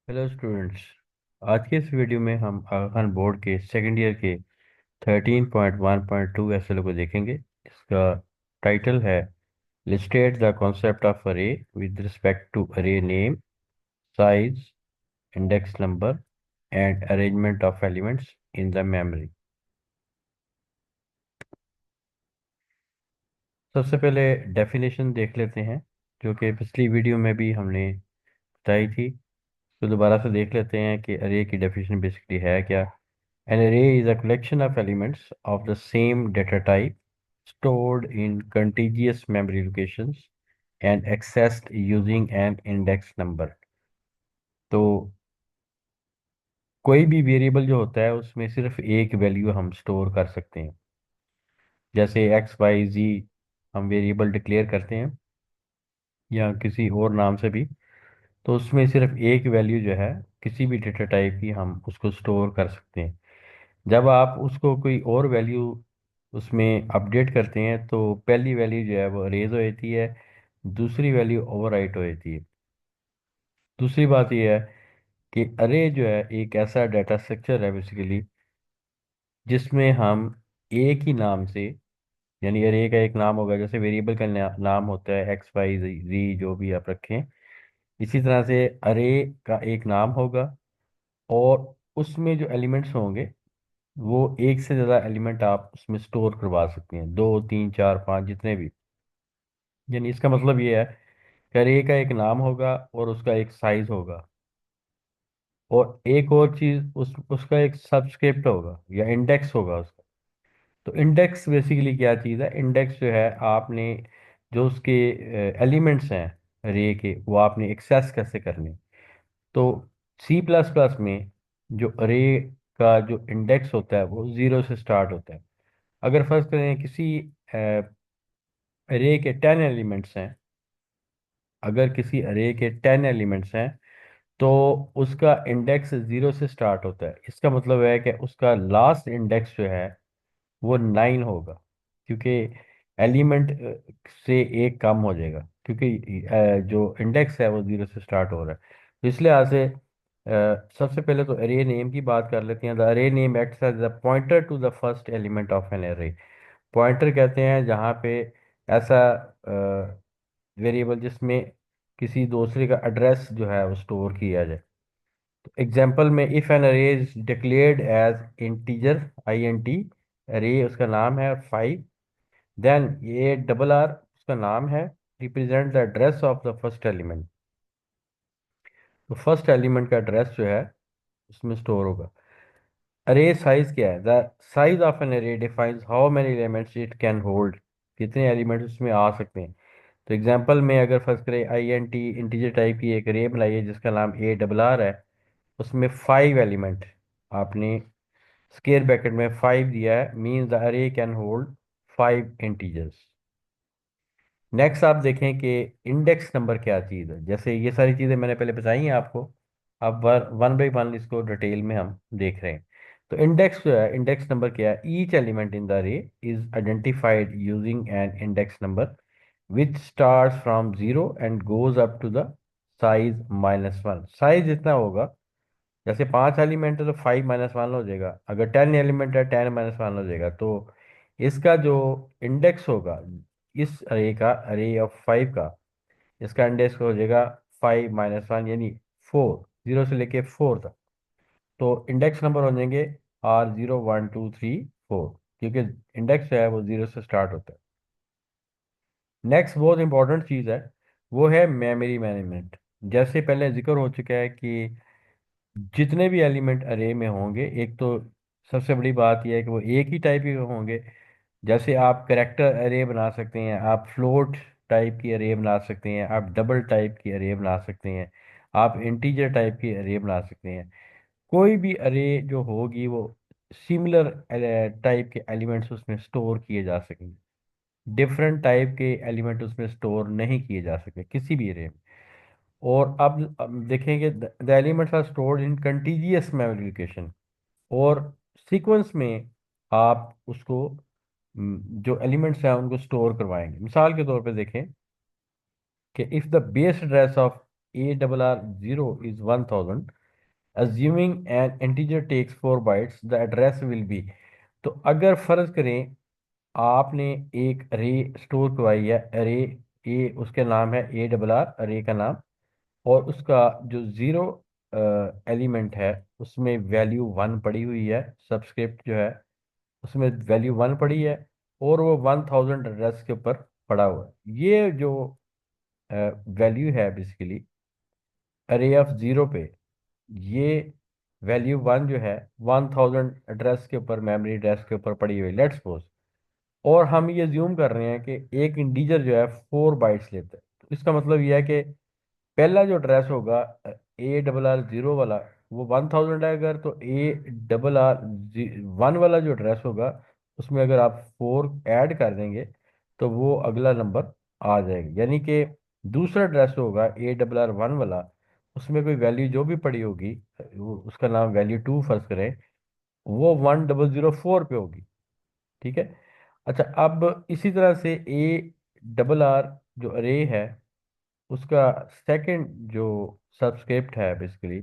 Hello students. आज के इस वीडियो में हम आगा खान बोर्ड के सेकेंड ईयर के 13.1.2 एसएल को देखेंगे। इसका टाइटल है लिस्टेड द कॉन्सेप्ट ऑफ अरे विद रिस्पेक्ट टू अरे name, size, index number and arrangement of elements in the memory. सबसे पहले डेफिनेशन देख लेते हैं, जो कि पिछली वीडियो में भी हमने बताई थी। तो दोबारा से देख लेते हैं कि अरे की डेफिनेशन बेसिकली है क्या। An array is a collection of elements of the same data type stored in contiguous memory locations and accessed using an index number। तो कोई भी वेरिएबल जो होता है उसमें सिर्फ एक वैल्यू हम स्टोर कर सकते हैं। जैसे एक्स वाई जी हम वेरिएबल डिक्लेयर करते हैं या किसी और नाम से भी, तो उसमें सिर्फ एक वैल्यू जो है किसी भी डेटा टाइप की हम उसको स्टोर कर सकते हैं। जब आप उसको कोई और वैल्यू उसमें अपडेट करते हैं तो पहली वैल्यू जो है वो अरेज हो जाती है, दूसरी वैल्यू ओवरराइट हो जाती है। दूसरी बात यह है कि अरे जो है एक ऐसा डाटा स्ट्रक्चर है बेसिकली जिसमें हम एक ही नाम से, यानी अरे का एक नाम होगा, जैसे वेरिएबल का नाम होता है एक्स वाई जी जो भी आप रखें, इसी तरह से अरे का एक नाम होगा और उसमें जो एलिमेंट्स होंगे वो एक से ज़्यादा एलिमेंट आप उसमें स्टोर करवा सकते हैं, दो तीन चार पाँच जितने भी। यानी इसका मतलब ये है कि अरे का एक नाम होगा और उसका एक साइज होगा और एक और चीज़ उसका एक सबस्क्रिप्ट होगा या इंडेक्स होगा उसका। तो इंडेक्स बेसिकली क्या चीज़ है? इंडेक्स जो है आपने जो उसके एलिमेंट्स हैं अरे के, वो आपने एक्सेस कैसे करने। तो सी प्लस प्लस में जो अरे का जो इंडेक्स होता है वो ज़ीरो से स्टार्ट होता है। अगर फर्ज करें किसी अरे के 10 एलिमेंट्स हैं, अगर किसी अरे के 10 एलिमेंट्स हैं तो उसका इंडेक्स ज़ीरो से स्टार्ट होता है। इसका मतलब है कि उसका लास्ट इंडेक्स जो है वो 9 होगा, क्योंकि एलिमेंट से एक कम हो जाएगा, क्योंकि जो इंडेक्स है वो ज़ीरो से स्टार्ट हो रहा है। तो इस लिहाज से सबसे पहले तो अरे नेम की बात कर लेते हैं। The array name acts as the pointer to the first element of an array. Pointer कहते हैं जहाँ पे ऐसा वेरिएबल जिसमें किसी दूसरे का एड्रेस जो है वो स्टोर किया जाए। तो एग्जांपल में if an array is declared as integer INT, array उसका नाम है 5, देन ये डबल आर उसका नाम है, represent the address of the first element. तो फर्स्ट एलिमेंट का एड्रेस जो है उसमें स्टोर होगा। अरे साइज क्या है? द साइज ऑफ एन अरे defines how many elements it can hold, कितने एलिमेंट्स उसमें आ सकते हैं। तो एग्जांपल में अगर फर्स्ट करें INT इंटीजर टाइप की एक अरे बनाई है जिसका नाम A है, उसमें 5 एलिमेंट आपने स्केयर ब्रैकेट में 5 दिया है, मीन्स द अरे कैन होल्ड 5 इंटीजर्स। नेक्स्ट आप देखें कि इंडेक्स नंबर क्या चीज़ है। जैसे ये सारी चीज़ें मैंने पहले बताई हैं आपको, अब वन बाई वन इसको डिटेल में हम देख रहे हैं। तो इंडेक्स जो है, इंडेक्स नंबर क्या है? Each element in the array is identified using an index number which starts from zero and goes up to the size -1। Size जितना होगा, जैसे 5 एलिमेंट है तो 5 - 1 हो जाएगा, अगर 10 एलिमेंट है 10 - 1 हो जाएगा। तो इसका जो इंडेक्स होगा इस अरे का, अरे ऑफ 5 का, इसका इंडेक्स हो जाएगा 5 - 1, यानी 4, जीरो से लेके 4 तक। तो इंडेक्स नंबर हो जाएंगे R0 1 2 3 4, क्योंकि इंडेक्स जो है वो जीरो से स्टार्ट होता है। नेक्स्ट बहुत इंपॉर्टेंट चीज़ है, वो है मेमोरी मैनेजमेंट। जैसे पहले जिक्र हो चुका है कि जितने भी एलिमेंट अरे में होंगे, एक तो सबसे बड़ी बात यह है कि वो एक ही टाइप के होंगे। जैसे आप करेक्टर अरे बना सकते हैं, आप फ्लोट टाइप की अरे बना सकते हैं, आप डबल टाइप की अरे बना सकते हैं, आप इंटीजर टाइप की अरे बना सकते हैं। कोई भी अरे जो होगी वो सिमिलर टाइप के एलिमेंट्स उसमें स्टोर किए जा सकेंगे। डिफरेंट टाइप के एलिमेंट उसमें स्टोर नहीं किए जा सकते किसी भी अरे में। और अब देखेंगे the elements are stored in contiguous memory location, और सीक्वेंस में आप उसको जो एलिमेंट्स हैं उनको स्टोर करवाएंगे। मिसाल के तौर पे देखें कि if the base address of A R R 0 is 1000, assuming an integer takes 4 bytes, the address will be। तो अगर फर्ज करें आपने एक अरे स्टोर करवाई है, अरे ए उसका नाम है A R R, अरे का नाम, और उसका जो जीरो एलिमेंट है उसमें वैल्यू वन पड़ी हुई है, सबस्क्रिप्ट जो है उसमें वैल्यू वन पड़ी है, और वो 1000 एड्रेस के ऊपर पड़ा हुआ है। ये जो वैल्यू है बेसिकली अरे ऑफ जीरो पे, ये वैल्यू वन जो है 1000 एड्रेस के ऊपर, मेमोरी एड्रेस के ऊपर पड़ी हुई, लेट्स सपोज। और हम ये ज्यूम कर रहे हैं कि एक इंटीजर जो है 4 बाइट्स लेता है, तो इसका मतलब ये है कि पहला जो एड्रेस होगा A R R 0 वाला, वो 1000 है। अगर तो A R R 1 वाला जो एड्रेस होगा उसमें अगर आप 4 ऐड कर देंगे तो वो अगला नंबर आ जाएगा। यानी कि दूसरा एड्रेस होगा A R R 1 वाला, उसमें कोई वैल्यू जो भी पड़ी होगी, उसका नाम वैल्यू 2 फर्ज करें, वो 1004 पे होगी। ठीक है। अच्छा, अब इसी तरह से A R R जो अरे है उसका सेकंड जो सबस्क्रिप्ट है बेसिकली,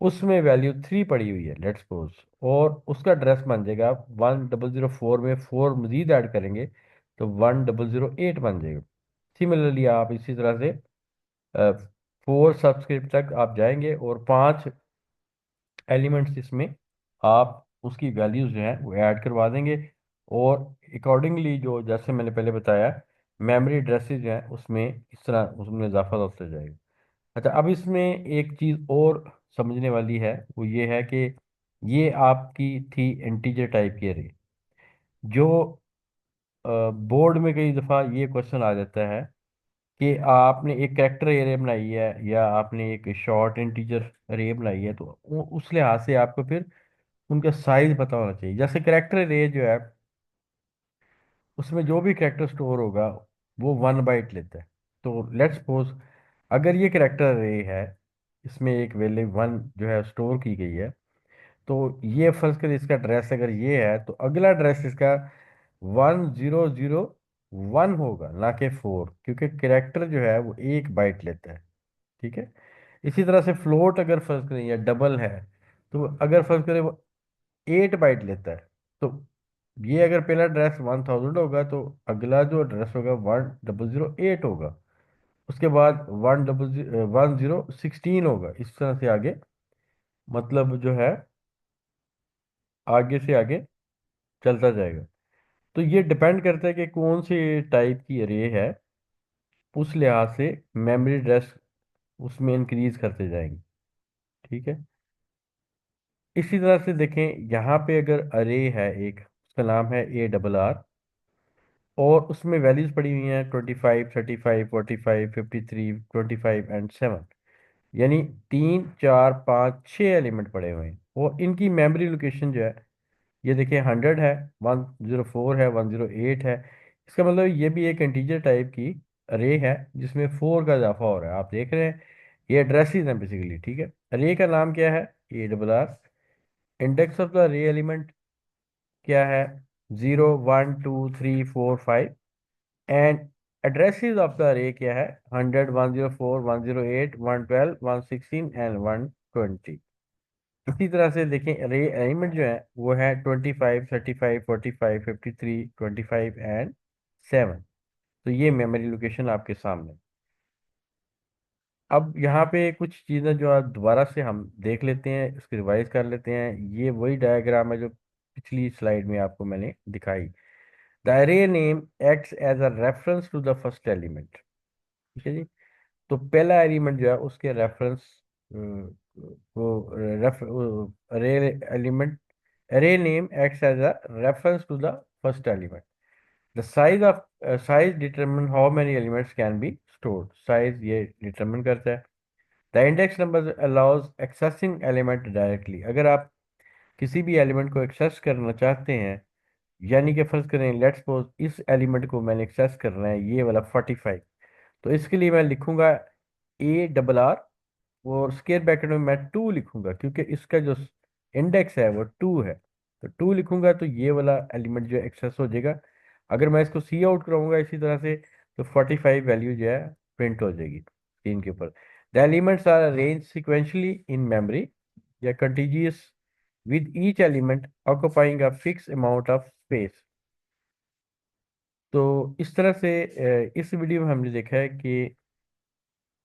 उसमें वैल्यू 3 पड़ी हुई है, लेट्स सपोज, और उसका एड्रेस बन जाएगा 1004 में 4 मजीद ऐड करेंगे तो 1008 बन जाएगा। सिमिलरली आप इसी तरह से 4 सबस्क्रिप्ट तक आप जाएंगे और 5 एलिमेंट्स इसमें आप उसकी वैल्यूज जो है वो ऐड करवा देंगे, और अकॉर्डिंगली जो जैसे मैंने पहले बताया मेमोरी एड्रेसेस जो है उसमें इस तरह उसमें इजाफा होता जाएगा। अच्छा, अब इसमें एक चीज़ और समझने वाली है, वो ये है कि ये आपकी थी इंटीजर टाइप की अरे, जो बोर्ड में कई दफ़ा ये क्वेश्चन आ जाता है कि आपने एक कैरेक्टर एरे बनाई है या आपने एक शॉर्ट इंटीजर अरे बनाई है, तो उस लिहाज से आपको फिर उनका साइज पता होना चाहिए। जैसे कैरेक्टर अरे जो है उसमें जो भी कैरेक्टर स्टोर होगा वो 1 बाइट लेता है। तो लेट्स सपोज अगर ये कैरेक्टर अरे है, इसमें एक वैल्यू वन जो है स्टोर की गई है, तो ये फर्ज करिए इसका एड्रेस अगर ये है तो अगला एड्रेस इसका 1001 होगा, ना कि 4, क्योंकि कैरेक्टर जो है वो 1 बाइट लेता है। ठीक है। इसी तरह से फ्लोट अगर फर्ज करें या डबल है, तो अगर फर्ज करें वो 8 बाइट लेता है। तो ये अगर पहला एड्रेस 1000 होगा तो अगला जो एड्रेस होगा 1008 होगा, उसके बाद 1016 होगा, इस तरह से आगे, मतलब जो है आगे से आगे चलता जाएगा। तो ये डिपेंड करता है कि कौन से टाइप की अरे है, उस लिहाज से मेमोरी एड्रेस उसमें इंक्रीज करते जाएंगे। ठीक है। इसी तरह से देखें, यहाँ पे अगर अरे है एक, उसका नाम है A R R, और उसमें वैल्यूज पड़ी हुई हैं 25, 35, 45, 53, 25 एंड 7, यानी 3, 4, 5, 6 एलिमेंट पड़े हुए हैं, और इनकी मेमोरी लोकेशन जो है ये देखिए 100 है, 104 है, 108 है। इसका मतलब ये भी एक इंटीजर टाइप की अरे है जिसमें 4 का इजाफा हो रहा है, आप देख रहे हैं। ये एड्रेसेस हैं बेसिकली। ठीक है। अरे का नाम क्या है? A R R। Index of the अरे एलिमेंट क्या है? 0, 1, 2, 3, 4, 5। एंड एड्रेसेस ऑफ द अरे क्या है? 100, 104, 108, 112, 116 एंड 120। इसी तरह से देखें अरे एलिमेंट जो है वो है 25, 35, 45, 53, 25 एंड 7। तो ये मेमोरी लोकेशन आपके सामने। अब यहाँ पे कुछ चीज़ें जो आप दोबारा से हम देख लेते हैं, इसको रिवाइज कर लेते हैं। ये वही डायग्राम है जो पिछली स्लाइड में आपको मैंने दिखाई। The array name acts as a reference to the first element. ठीक है जी। तो पहला एलिमेंट जो है उसके रेफरेंस को array element, array name acts as a reference to the first element. The size of size determine how many elements can be stored. Size ये determine करता है। The index number allows accessing element directly. अगर आप किसी भी element को access करना चाहते हैं, यानी कि फर्ज करें लेट्स सपोज इस एलिमेंट को मैंने एक्सेस करना है, ये वाला 45, तो इसके लिए मैं लिखूंगा A R R, और स्केयर ब्रैकेट में मैं 2 लिखूंगा क्योंकि इसका जो इंडेक्स है वो 2 है। तो 2 लिखूंगा तो ये वाला एलिमेंट जो है एक्सेस हो जाएगा। अगर मैं इसको सी आउट कराऊंगा इसी तरह से, तो 45 वैल्यू जो है प्रिंट हो जाएगी स्क्रीन के ऊपर। The elements are arranged sequentially in memory या contiguous with each element occupying a fixed amount of space. तो इस तरह से इस वीडियो में हमने देखा है कि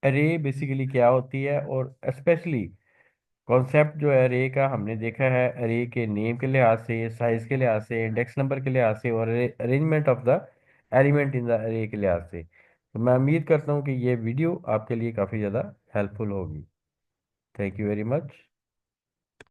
अरे बेसिकली क्या होती है, और स्पेशली कॉन्सेप्ट जो है अरे का हमने देखा है अरे के नेम के लिहाज से, साइज के लिहाज से, इंडेक्स नंबर के लिहाज से, और arrangement of the element in the अरे के लिहाज से। तो मैं उम्मीद करता हूँ कि ये वीडियो आपके लिए काफ़ी ज़्यादा हेल्पफुल होगी। Thank you very much.